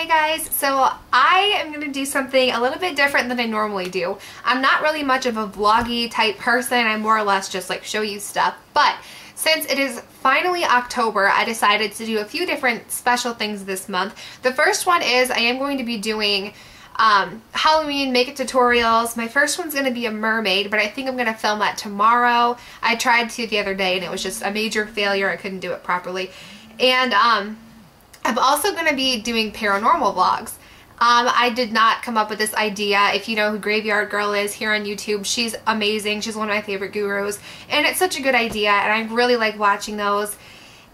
Hey guys, so I am going to do something a little bit different than I normally do. I'm not really much of a vloggy type person. I more or less just like show you stuff. But since it is finally October, I decided to do a few different special things this month. The first one is I am going to be doing Halloween makeup tutorials. My first one's going to be a mermaid, but I think I'm going to film that tomorrow. I tried to the other day and it was just a major failure. I couldn't do it properly. And I'm also going to be doing paranormal vlogs. I did not come up with this idea. If you know who Graveyard Girl is here on YouTube, she's amazing. She's one of my favorite gurus. And it's such a good idea, and I really like watching those.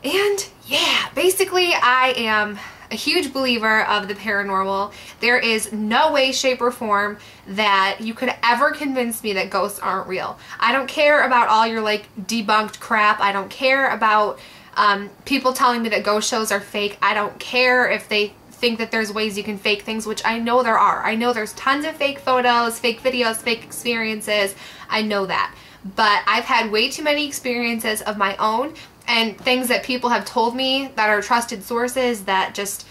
And yeah, basically I am a huge believer of the paranormal. There is no way, shape, or form that you could ever convince me that ghosts aren't real. I don't care about all your like debunked crap. I don't care about people telling me that ghost shows are fake. I don't care if they think that there's ways you can fake things, which I know there are. I know there's tons of fake photos, fake videos, fake experiences. I know that. But I've had way too many experiences of my own and things that people have told me that are trusted sources that just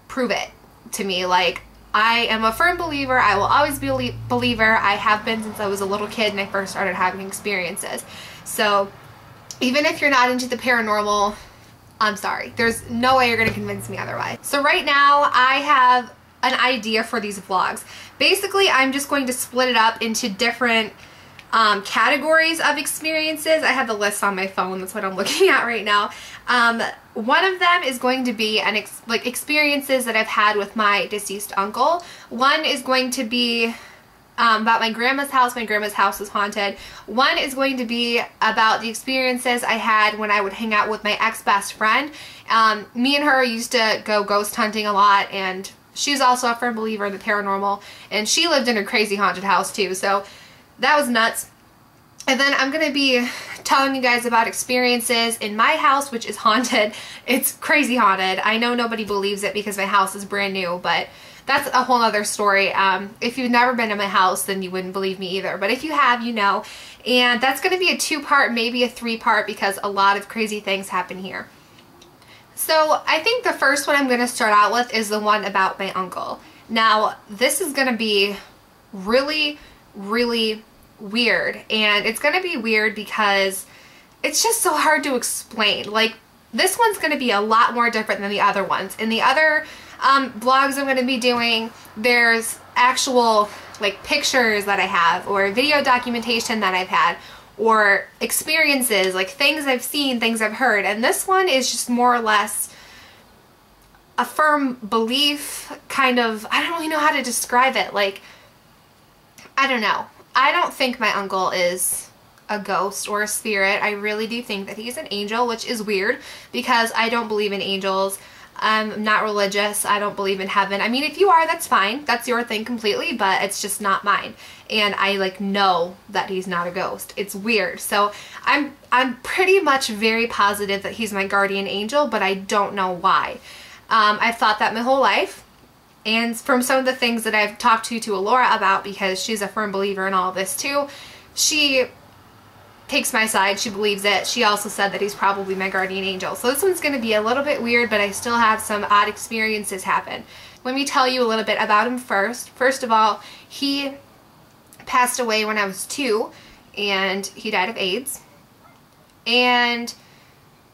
prove it to me. Like, I am a firm believer. I will always be a believer. I have been since I was a little kid and I first started having experiences. So even if you're not into the paranormal, I'm sorry. There's no way you're going to convince me otherwise. So right now I have an idea for these vlogs. Basically, I'm just going to split it up into different categories of experiences. I have the list on my phone. That's what I'm looking at right now. One of them is going to be like experiences that I've had with my deceased uncle. One is going to be about my grandma's house. My grandma's house is haunted. One is going to be about the experiences I had when I would hang out with my ex-best friend. Me and her used to go ghost hunting a lot, and she's also a firm believer in the paranormal, and she lived in a crazy haunted house too, so that was nuts. And then I'm going to be telling you guys about experiences in my house, which is haunted. It's crazy haunted. I know nobody believes it because my house is brand new, but that's a whole other story. If you've never been in my house, then you wouldn't believe me either. But if you have, you know. And that's going to be a 2-part, maybe a 3-part, because a lot of crazy things happen here. So I think the first one I'm going to start out with is the one about my uncle. Now, this is going to be really, really weird. And it's going to be weird because it's just so hard to explain. Like, this one's going to be a lot more different than the other ones. In the other vlogs I'm going to be doing, there's actual like pictures that I have, or video documentation that I've had, or experiences, like things I've seen, things I've heard. And this one is just more or less a firm belief, kind of. I don't really know how to describe it. Like, I don't know. I don't think my uncle is a ghost or a spirit. I really do think that he's an angel, which is weird because I don't believe in angels. I'm not religious. I don't believe in heaven. I mean, if you are, that's fine. That's your thing completely, but it's just not mine. And I like know that he's not a ghost. It's weird. So I'm pretty much very positive that he's my guardian angel, but I don't know why. I've thought that my whole life. And from some of the things that I've talked to Alora about, because she's a firm believer in all of this too, she takes my side. She believes it. She also said that he's probably my guardian angel. So this one's going to be a little bit weird, but I still have some odd experiences happen. Let me tell you a little bit about him first. First of all, he passed away when I was 2, and he died of AIDS. And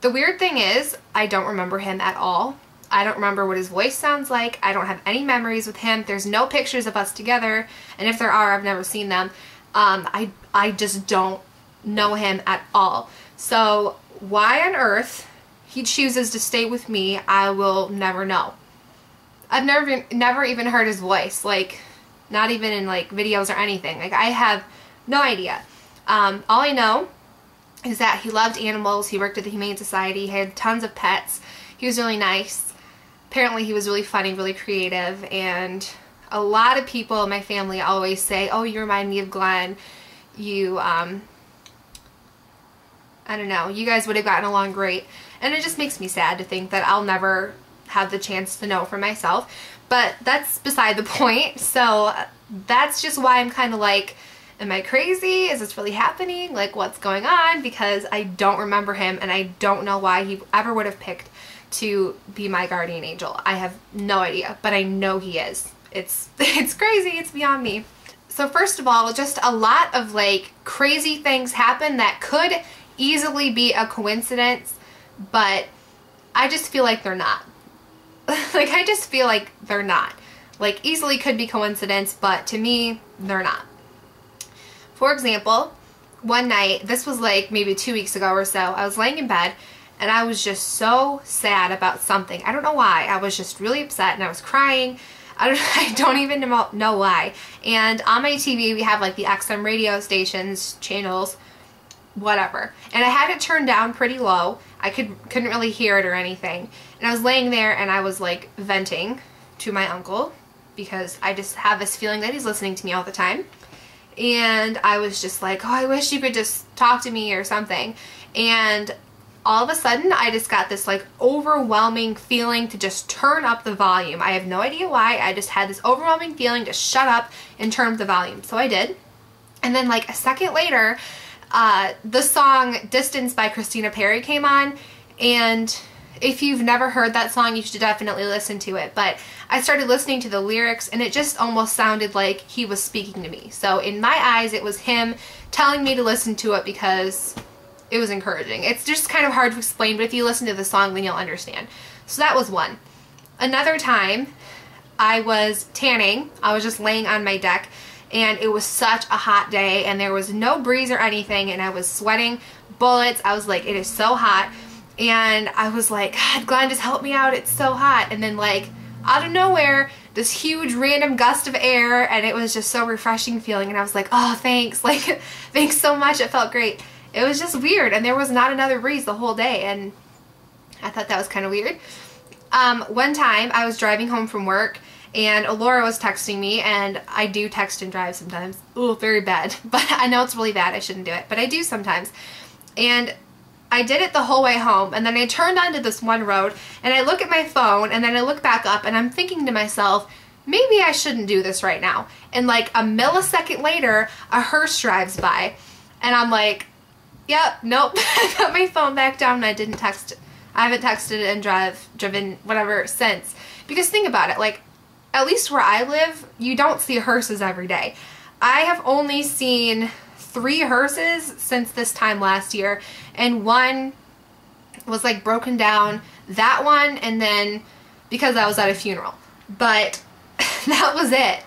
the weird thing is, I don't remember him at all. I don't remember what his voice sounds like. I don't have any memories with him. There's no pictures of us together, and if there are, I've never seen them. I just don't know him at all. So why on earth he chooses to stay with me, I will never know. I've never even heard his voice, like not even in like videos or anything. Like, I have no idea. All I know is that he loved animals. He worked at the Humane Society. He had tons of pets. He was really nice. Apparently he was really funny, really creative, and a lot of people in my family always say, oh, you remind me of Glenn. You I don't know, you guys would have gotten along great. And it just makes me sad to think that I'll never have the chance to know for myself. But that's beside the point. So that's just why I'm kind of like, am I crazy? Is this really happening? Like, what's going on? Because I don't remember him, and I don't know why he ever would have picked to be my guardian angel. I have no idea, but I know he is. It's crazy. It's beyond me. So first of all, just a lot of like crazy things happen that could easily be a coincidence, but I just feel like they're not. Like, I just feel like they're not. Like, easily could be coincidence, but to me, they're not. For example, one night, this was like maybe 2 weeks ago or so, I was laying in bed and I was just so sad about something. I don't know why. I was just really upset and I was crying. I don't even know why. And on my TV, we have like the XM radio stations, channels, whatever. And I had it turned down pretty low. I couldn't really hear it or anything. And I was laying there and I was like venting to my uncle because I just have this feeling that he's listening to me all the time. And I was just like, oh, I wish you could just talk to me or something. And all of a sudden, I just got this like overwhelming feeling to just turn up the volume. I have no idea why. I just had this overwhelming feeling to shut up and turn up the volume. So I did. And then like a second later, the song Distance by Christina Perri came on. And if you've never heard that song, you should definitely listen to it. But I started listening to the lyrics and it just almost sounded like he was speaking to me. So in my eyes, it was him telling me to listen to it because it was encouraging. It's just kind of hard to explain, but if you listen to the song, then you'll understand. So that was one. Another time, I was tanning. I was just laying on my deck and it was such a hot day and there was no breeze or anything and I was sweating bullets. I was like, it is so hot. And I was like, God, Glenn, just help me out. It's so hot. And then like out of nowhere, this huge random gust of air and it was just so refreshing feeling. And I was like, oh, thanks. Like, thanks so much. It felt great. It was just weird. And there was not another breeze the whole day. And I thought that was kind of weird. One time I was driving home from work and Laura was texting me, and I do text and drive sometimes. Ooh, very bad. But I know it's really bad. I shouldn't do it. But I do sometimes. And I did it the whole way home, and then I turned onto this one road, and I look at my phone, and then I look back up, and I'm thinking to myself, maybe I shouldn't do this right now. And like a millisecond later, a hearse drives by, and I'm like, yep, nope. I put my phone back down, and I didn't text. I haven't texted and driven, whatever, since. Because think about it, like, at least where I live, you don't see hearses every day. I have only seen 3 hearses since this time last year, and one was like broken down, that one, and then because I was at a funeral. But that was it.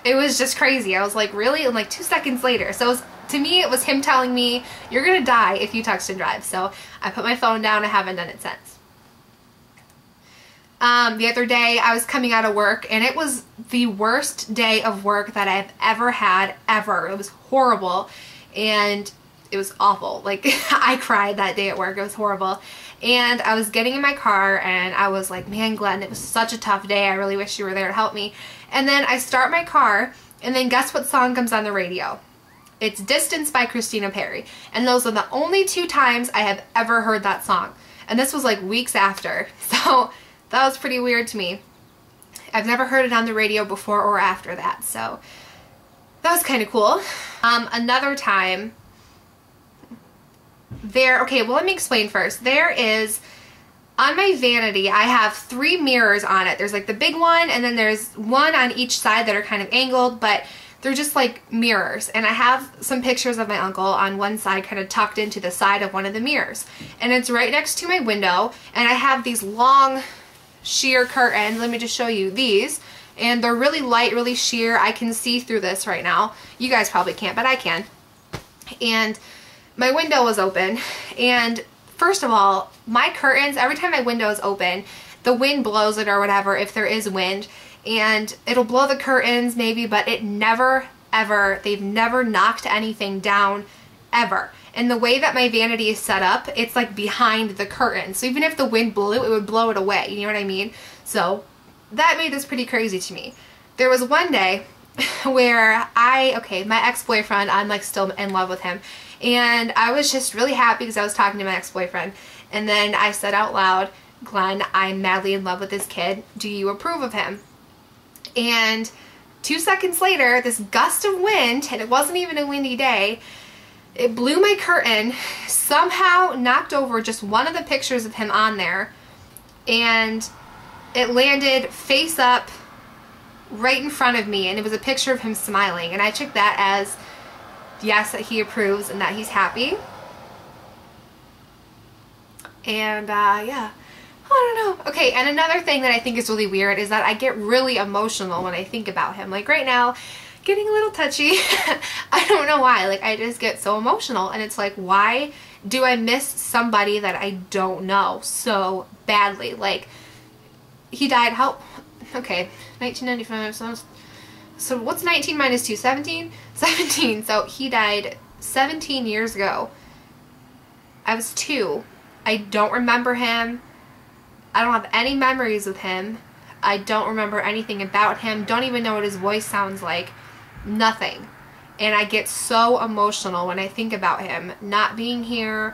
It was just crazy. I was like, really? And like 2 seconds later. So it was, to me, it was him telling me, you're gonna die if you text and drive. So I put my phone down. I haven't done it since. The other day I was coming out of work and it was the worst day of work that I've ever had, ever. It was horrible and it was awful. Like, I cried that day at work. It was horrible. And I was getting in my car and I was like, man, Glenn, it was such a tough day. I really wish you were there to help me. And then I start my car and then guess what song comes on the radio? It's Distance by Christina Perri. And those are the only 2 times I have ever heard that song. And this was like weeks after. So that was pretty weird to me. I've never heard it on the radio before or after that. So that was kind of cool. Another time, okay, well, let me explain first. There is, on my vanity, I have 3 mirrors on it. There's like the big one, and then there's one on each side that are kind of angled, but they're just like mirrors. And I have some pictures of my uncle on one side kind of tucked into the side of one of the mirrors. And it's right next to my window, and I have these long sheer curtains. Let me just show you these. And they're really light, really sheer. I can see through this right now. You guys probably can't, but I can. And my window was open. And first of all, my curtains, every time my window is open, the wind blows it or whatever, if there is wind. And it'll blow the curtains maybe, but it never, ever, they've never knocked anything down, ever. And the way that my vanity is set up, it's like behind the curtain. So even if the wind blew, it would blow it away. You know what I mean? So that made this pretty crazy to me. There was one day where my ex-boyfriend, I'm like still in love with him. And I was just really happy because I was talking to my ex-boyfriend. And then I said out loud, Glenn, I'm madly in love with this kid. Do you approve of him? And 2 seconds later, this gust of wind, and it wasn't even a windy day, it blew my curtain, somehow knocked over just one of the pictures of him on there, and it landed face up right in front of me, and it was a picture of him smiling, and I took that as yes, that he approves and that he's happy. And yeah, I don't know. Okay, and another thing that I think is really weird is that I get really emotional when I think about him. Like right now, getting a little touchy. I don't know why. Like I just get so emotional, and it's like, why do I miss somebody that I don't know so badly? Like he died how, okay, 1995, so what's 19 minus 2? 17? 17. So he died 17 years ago. I was 2. I don't remember him. I don't have any memories of him. I don't remember anything about him. Don't even know what his voice sounds like. Nothing. And I get so emotional when I think about him not being here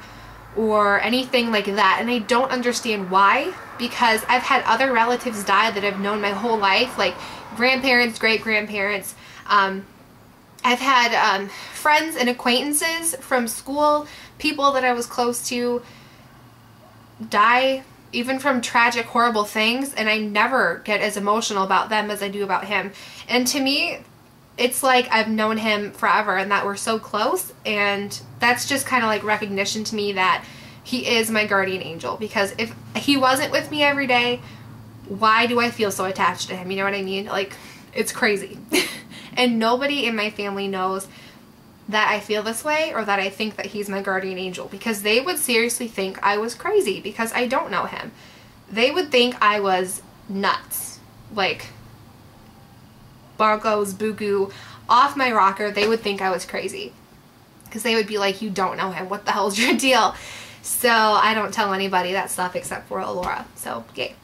or anything like that. And I don't understand why, because I've had other relatives die that I've known my whole life, like grandparents, great-grandparents. I've had friends and acquaintances from school, people that I was close to, die even from tragic, horrible things, and I never get as emotional about them as I do about him. And to me, it's like I've known him forever and that we're so close, and that's just kind of like recognition to me that he is my guardian angel, because if he wasn't with me every day, why do I feel so attached to him? You know what I mean? Like, it's crazy. And nobody in my family knows that I feel this way or that I think that he's my guardian angel, because they would seriously think I was crazy because I don't know him. They would think I was nuts, like bonkos, buku, off my rocker. They would think I was crazy because they would be like, you don't know him, what the hell's your deal? So I don't tell anybody that stuff except for Alora, so yay.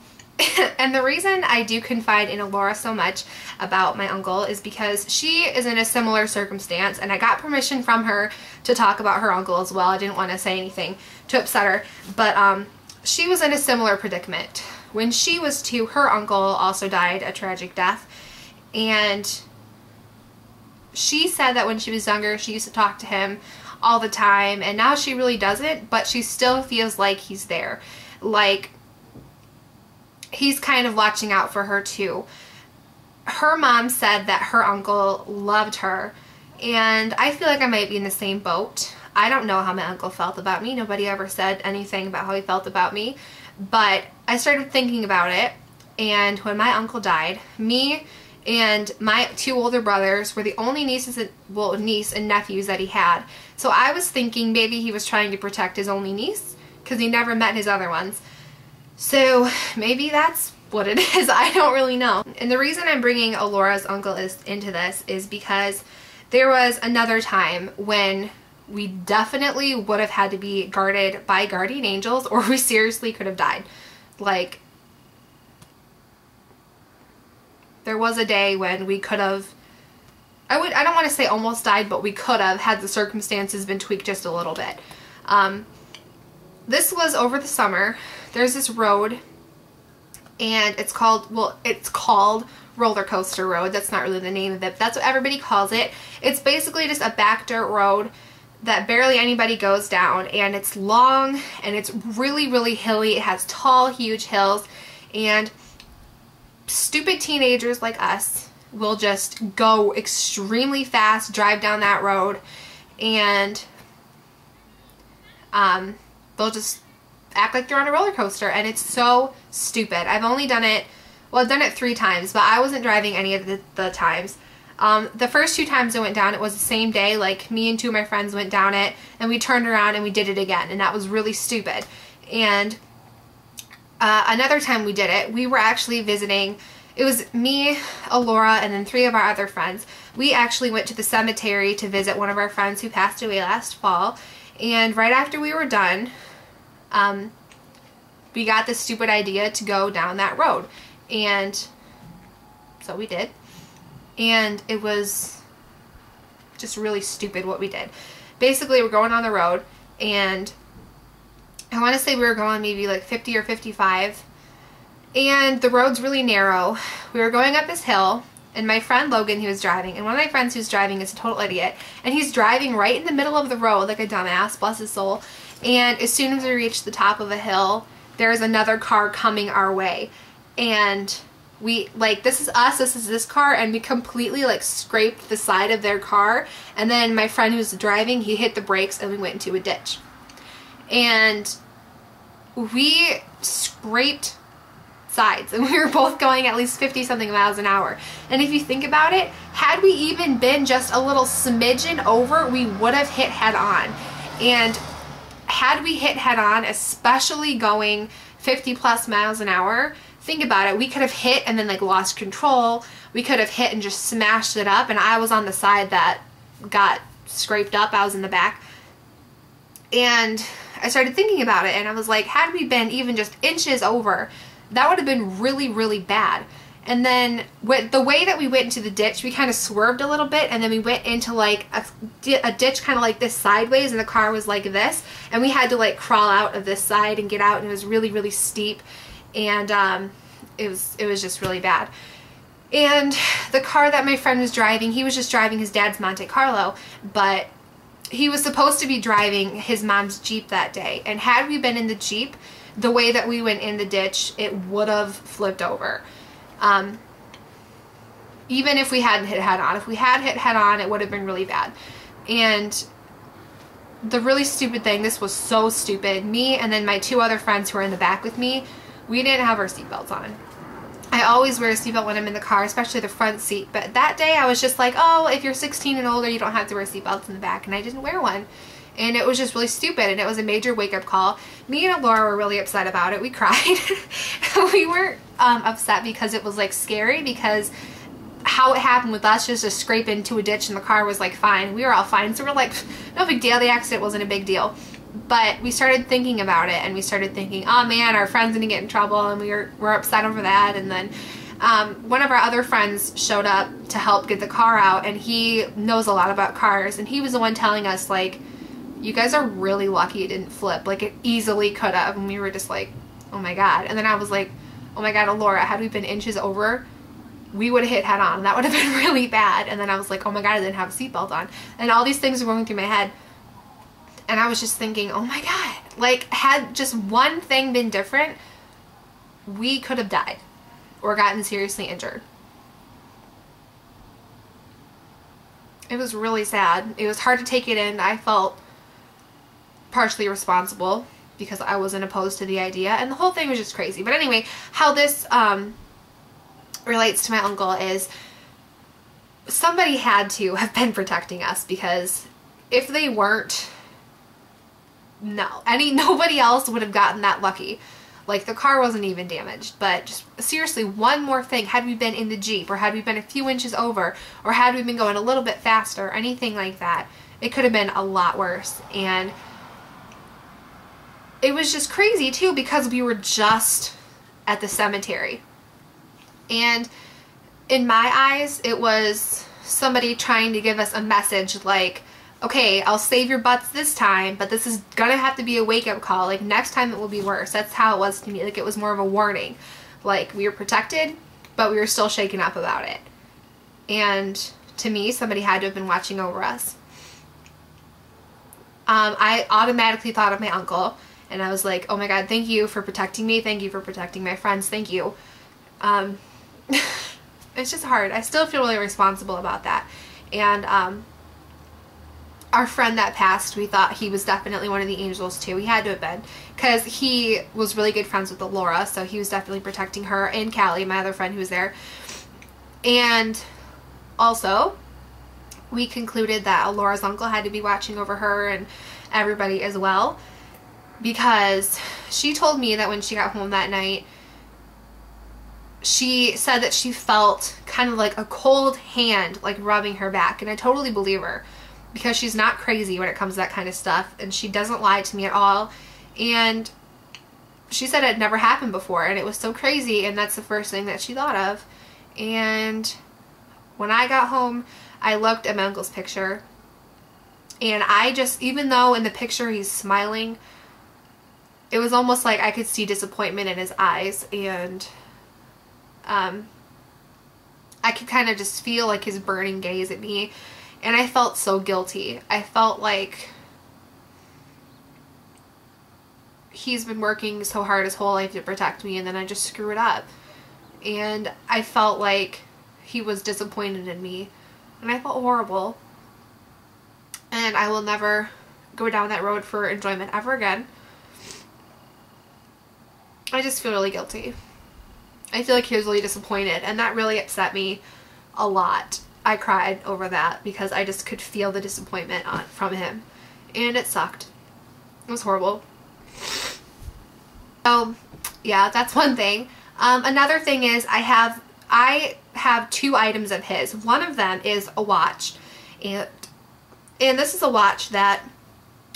And the reason I do confide in Alora so much about my uncle is because she is in a similar circumstance, and I got permission from her to talk about her uncle as well. I didn't want to say anything to upset her, but she was in a similar predicament. When she was 2, her uncle also died a tragic death, and she said that when she was younger she used to talk to him all the time, and now she really doesn't, but she still feels like he's there. Like, he's kind of watching out for her too. Her mom said that her uncle loved her, and I feel like I might be in the same boat. I don't know how my uncle felt about me. Nobody ever said anything about how he felt about me, but I started thinking about it, and when my uncle died, me and my 2 older brothers were the only nieces and, well, niece and nephews that he had. So I was thinking maybe he was trying to protect his only niece because he never met his other ones. So maybe that's what it is. I don't really know. And the reason I'm bringing Alora's uncle into this is because there was another time when we definitely would have had to be guarded by guardian angels, or we seriously could have died. Like, there was a day when we could have, I don't want to say almost died, but we could have, had the circumstances been tweaked just a little bit. This was over the summer. There's this road, and it's called, well, it's called Roller Coaster Road. That's not really the name of it, but that's what everybody calls it. It's basically just a back dirt road that barely anybody goes down, and it's long, and it's really, really hilly. It has tall, huge hills, and stupid teenagers like us will just go extremely fast, drive down that road, and they'll just act like they're on a roller coaster, and it's so stupid. I've only done it, well, I've done it 3 times, but I wasn't driving any of the times. The first 2 times I went down, it was the same day. Like, me and 2 of my friends went down it, and we turned around and we did it again, and that was really stupid. And another time we did it, we were actually visiting, it was me, Alora, and then 3 of our other friends. We actually went to the cemetery to visit one of our friends who passed away last fall, and right after we were done, we got this stupid idea to go down that road, and so we did, and it was just really stupid what we did. Basically, we're going on the road, and I want to say we were going maybe like 50 or 55, and the road's really narrow. We were going up this hill, and my friend Logan, he was driving, and one of my friends who's driving is a total idiot, and he's driving right in the middle of the road like a dumbass, bless his soul. And as soon as we reached the top of a hill, there's another car coming our way. And we, like, this is us, this is this car, and we completely, like, scraped the side of their car. And then my friend who's driving, he hit the brakes and we went into a ditch. And we scraped sides, and we were both going at least 50 something miles an hour. And if you think about it, had we even been just a little smidgen over, we would have hit head on. And had we hit head on, especially going 50 plus miles an hour, think about it, we could have hit and then like lost control. We could have hit and just smashed it up, and I was on the side that got scraped up. I was in the back. And I started thinking about it, and I was like, had we been even just inches over, that would have been really, really bad. And then with the way that we went into the ditch, we kind of swerved a little bit, and then we went into like a ditch kind of like this sideways, and the car was like this, and we had to like crawl out of this side and get out, and it was really, really steep, and it was just really bad. And the car that my friend was driving, he was just driving his dad's Monte Carlo, but he was supposed to be driving his mom's Jeep that day. And had we been in the Jeep, the way that we went in the ditch, it would have flipped over. Even if we hadn't hit head on. If we had hit head on, it would have been really bad. And the really stupid thing, this was so stupid, me and then my two other friends who were in the back with me, we didn't have our seatbelts on. I always wear a seatbelt when I'm in the car, especially the front seat. But that day I was just like, oh, if you're 16 and older, you don't have to wear seatbelts in the back. And I didn't wear one. And it was just really stupid. And it was a major wake-up call. Me and Laura were really upset about it. We cried. We weren't upset because it was like scary, because how it happened with us, just to scrape into a ditch and the car was like fine. We were all fine. So we're like, no big deal. The accident wasn't a big deal. But we started thinking about it, and we started thinking, oh man, our friend's gonna get in trouble, and we're upset over that. And then one of our other friends showed up to help get the car out, and he knows a lot about cars, and he was the one telling us, like, you guys are really lucky it didn't flip. Like, it easily could have. And we were just like, oh my god. And then I was like, oh my god, Laura, had we been inches over, we would have hit head on. That would have been really bad. And then I was like, oh my god, I didn't have a seatbelt on. And all these things were going through my head. And I was just thinking, oh my god, like, had just one thing been different, we could have died or gotten seriously injured. It was really sad. It was hard to take it in. I felt partially responsible because I wasn't opposed to the idea, and the whole thing was just crazy. But anyway, how this relates to my uncle is somebody had to have been protecting us, because if they weren't, nobody else would have gotten that lucky. Like, the car wasn't even damaged, but just seriously, one more thing, had we been in the Jeep, or had we been a few inches over, or had we been going a little bit faster, or anything like that, it could have been a lot worse. And it was just crazy too, because we were just at the cemetery. And in my eyes, it was somebody trying to give us a message like, okay, I'll save your butts this time, but this is gonna have to be a wake-up call. Like, next time it will be worse. That's how it was to me. Like, it was more of a warning. Like, we were protected, but we were still shaken up about it. And to me, somebody had to have been watching over us. I automatically thought of my uncle, and I was like, oh my god, thank you for protecting me. Thank you for protecting my friends. Thank you. It's just hard. I still feel really responsible about that. And our friend that passed, we thought he was definitely one of the angels too. He had to have been, because he was really good friends with Laura, so he was definitely protecting her, and Callie, my other friend who was there. And also, we concluded that Laura's uncle had to be watching over her and everybody as well, because she told me that when she got home that night, she said that she felt kind of like a cold hand like rubbing her back, and I totally believe her, because she's not crazy when it comes to that kind of stuff, and she doesn't lie to me at all. And she said it never happened before, and it was so crazy, and that's the first thing that she thought of. And when I got home, I looked at my uncle's picture, and I just, even though in the picture he's smiling, it was almost like I could see disappointment in his eyes, and I could kind of just feel like his burning gaze at me. And I felt so guilty. I felt like he's been working so hard his whole life to protect me, and then I just screw it up. And I felt like he was disappointed in me, and I felt horrible. And I will never go down that road for enjoyment ever again. I just feel really guilty. I feel like he was really disappointed, and that really upset me a lot. I cried over that because I just could feel the disappointment from him, and it sucked. It was horrible. So yeah, that's one thing. Another thing is I have 2 items of his. One of them is a watch, and this is a watch that,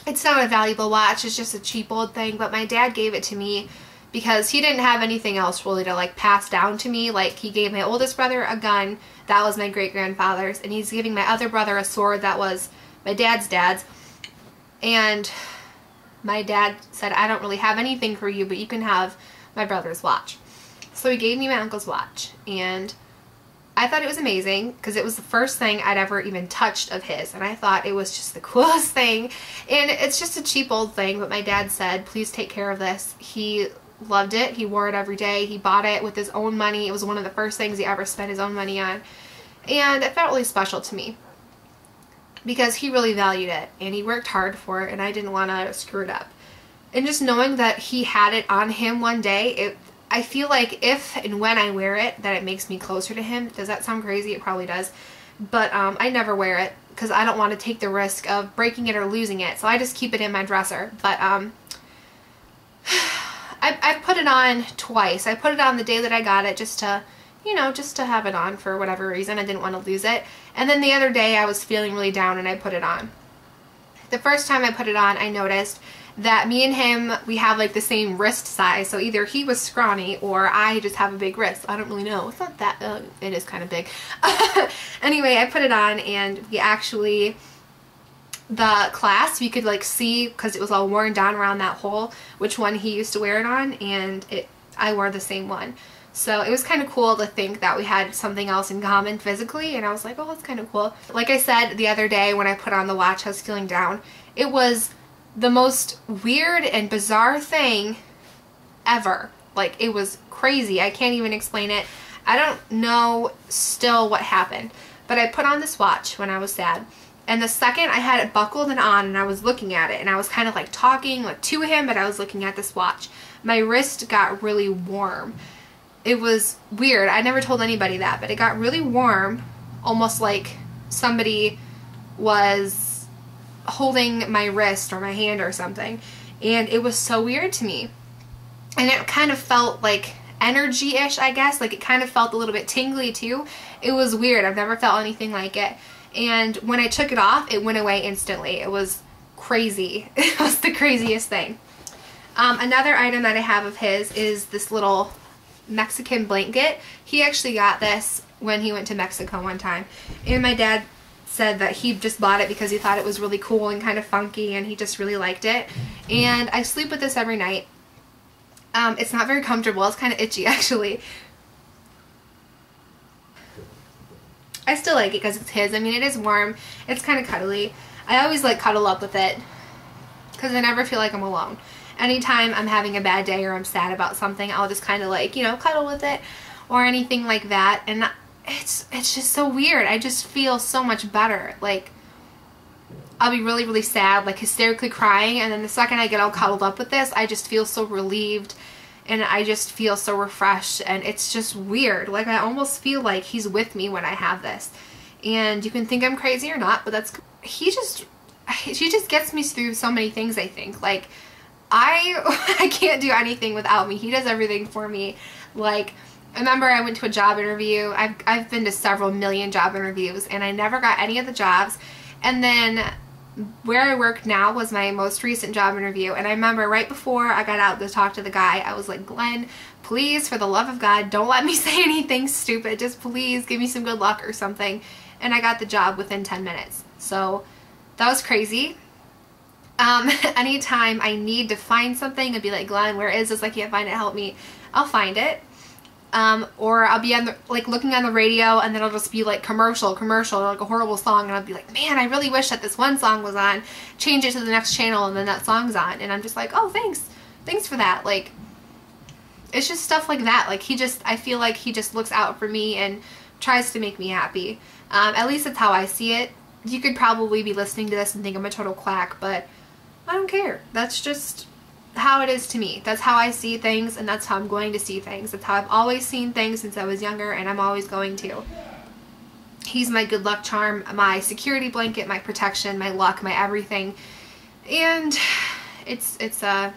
it's not a valuable watch, it's just a cheap old thing, but my dad gave it to me because he didn't have anything else really to like pass down to me. Like, he gave my oldest brother a gun that was my great-grandfather's, and he's giving my other brother a sword that was my dad's. And my dad said, I don't really have anything for you, but you can have my brother's watch. So he gave me my uncle's watch, and I thought it was amazing because it was the first thing I'd ever even touched of his, and I thought it was just the coolest thing. And it's just a cheap old thing, but my dad said, please take care of this. He loved it. He wore it every day. He bought it with his own money. It was one of the first things he ever spent his own money on, and it felt really special to me because he really valued it, and he worked hard for it, and I didn't want to screw it up. And just knowing that he had it on him one day, I feel like if and when I wear it, that it makes me closer to him. Does that sound crazy? It probably does. But I never wear it because I don't want to take the risk of breaking it or losing it. So I just keep it in my dresser. But I've put it on twice. I put it on the day that I got it just to, you know, just to have it on for whatever reason. I didn't want to lose it. And then the other day I was feeling really down and I put it on. The first time I put it on, I noticed that me and him, we have like the same wrist size. So either he was scrawny or I just have a big wrist. I don't really know. It's not that, it is kind of big. Anyway, I put it on, and we actually, the clasp, you could like see, because it was all worn down around that hole, which one he used to wear it on, and I wore the same one. So it was kind of cool to think that we had something else in common physically, and I was like, oh, that's kind of cool. Like I said the other day when I put on the watch, I was feeling down. It was the most weird and bizarre thing ever. Like, it was crazy. I can't even explain it. I don't know still what happened, but I put on this watch when I was sad, and the second I had it buckled and on and I was looking at it, and I was kind of like talking like to him, but I was looking at this watch, my wrist got really warm. It was weird. I never told anybody that, but it got really warm, almost like somebody was holding my wrist or my hand or something, and it was so weird to me. And it kind of felt like energy-ish, I guess. Like, it kind of felt a little bit tingly too. It was weird. I've never felt anything like it. And when I took it off, it went away instantly. It was crazy. It was the craziest thing. Another item that I have of his is this little Mexican blanket. He actually got this when he went to Mexico one time, and my dad said that he just bought it because he thought it was really cool and kind of funky, and he just really liked it. And I sleep with this every night. It's not very comfortable. It's kind of itchy, actually. I still like it because it's his. I mean, it is warm. It's kind of cuddly. I always like cuddle up with it because I never feel like I'm alone. Anytime I'm having a bad day or I'm sad about something, I'll just kind of like, you know, cuddle with it or anything like that. And it's just so weird. I just feel so much better. Like, I'll be really, really sad, like hysterically crying, and then the second I get all cuddled up with this, I just feel so relieved, and I just feel so refreshed, and it's just weird. Like, I almost feel like he's with me when I have this. And you can think I'm crazy or not, but she just gets me through so many things, I think. Like, I can't do anything without me. He does everything for me. Like, I remember I went to a job interview. I've been to several million job interviews, and I never got any of the jobs. And then where I work now was my most recent job interview, and I remember right before I got out to talk to the guy, I was like, Glenn, please, for the love of God, don't let me say anything stupid. Just please give me some good luck or something. And I got the job within 10 minutes. So that was crazy. Anytime I need to find something, I'd be like, Glenn, where is this? I can't find it. Help me. I'll find it. Or I'll be on the, like, looking on the radio, and then it'll just be like commercial, like a horrible song, and I'll be like, man, I really wish that this one song was on. Change it to the next channel, and then that song's on, and I'm just like, oh, thanks. thanks for that. Like, it's just stuff like that. Like, I feel like he just looks out for me and tries to make me happy. At least that's how I see it. You could probably be listening to this and think I'm a total quack, but I don't care. That's just how it is to me. That's how I see things, and that's how I'm going to see things. That's how I've always seen things since I was younger, and I'm always going to. He's my good luck charm, my security blanket, my protection, my luck, my everything. And it's kind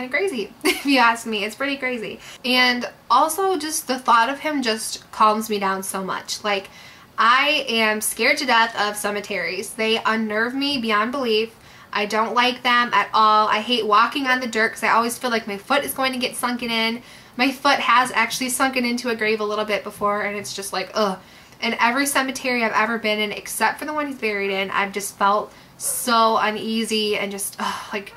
of crazy, if you ask me. It's pretty crazy. And also, just the thought of him just calms me down so much. Like, I am scared to death of cemeteries. They unnerve me beyond belief. I don't like them at all. I hate walking on the dirt because I always feel like my foot is going to get sunken in. My foot has actually sunken into a grave a little bit before, and it's just like, ugh. And every cemetery I've ever been in, except for the one he's buried in, I've just felt so uneasy and just, like,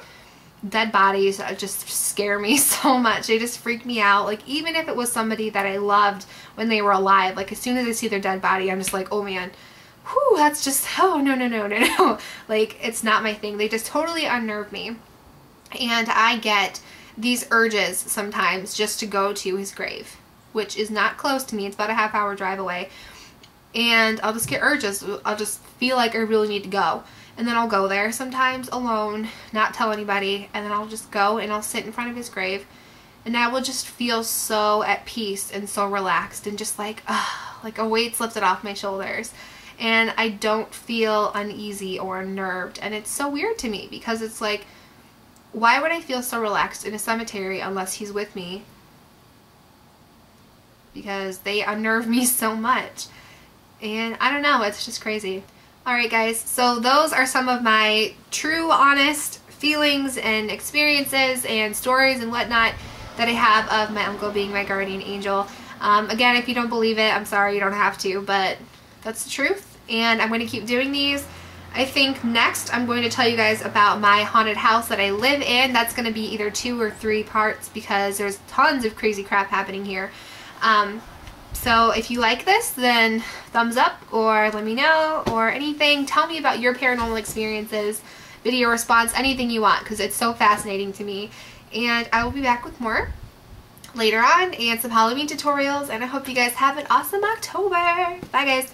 dead bodies just scare me so much. They just freak me out. Like, even if it was somebody that I loved when they were alive, like, as soon as I see their dead body, I'm just like, oh man, whew, that's just, oh no, no, no, no, no. Like, it's not my thing. They just totally unnerve me. And I get these urges sometimes just to go to his grave, which is not close to me. It's about a half-hour drive away. And I'll just get urges. I'll just feel like I really need to go. And then I'll go there sometimes alone, not tell anybody, and then I'll just go and I'll sit in front of his grave, and I will just feel so at peace and so relaxed and just like a weight's lifted off my shoulders. And I don't feel uneasy or unnerved. And it's so weird to me because it's like, why would I feel so relaxed in a cemetery unless he's with me? Because they unnerve me so much. And I don't know, it's just crazy. Alright guys, so those are some of my true, honest feelings and experiences and stories and whatnot that I have of my uncle being my guardian angel. Again, if you don't believe it, I'm sorry, you don't have to, but that's the truth. And I'm going to keep doing these. I think next I'm going to tell you guys about my haunted house that I live in. That's going to be either 2 or 3 parts because there's tons of crazy crap happening here. So if you like this, then thumbs up or let me know or anything. Tell me about your paranormal experiences, video response, anything you want, because it's so fascinating to me. And I will be back with more later on and some Halloween tutorials, and I hope you guys have an awesome October. Bye guys.